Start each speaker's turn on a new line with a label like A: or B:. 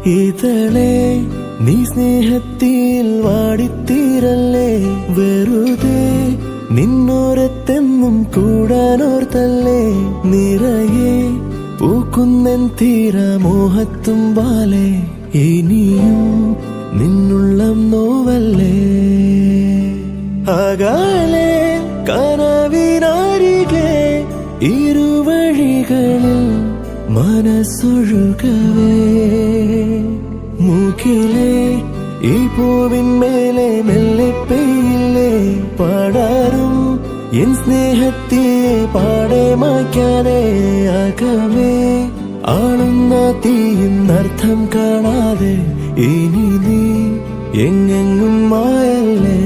A: ഇതളേ നീ സ്നേഹത്തിൽ വാടിത്തീരല്ലേ, വെറുതെ നിന്നോരത്തെന്നും കൂടാനോർത്തല്ലേ. നിറയെ പൂക്കുന്നൻ തീരമോഹത്തുമ്പാലെ, ഇനിയും നിന്നുള്ളം നോവല്ലേ. അകലെ കനവിനരികെ ഇരുവഴികളിൽ മനസ്സൊഴുകവേ, മൂക്കിലെ ഈ പൂവിന്മേലെ മെല്ലെ പെയ്യില്ലേ പാടാറും എൻ സ്നേഹത്തെ പാടെ മായ്ക്കാതെ. അകമേ ആളുന്ന തീയിന്നർത്ഥം കാണാതെ, ഇനി നീ എങ്ങെങ്ങും മായല്ലേ.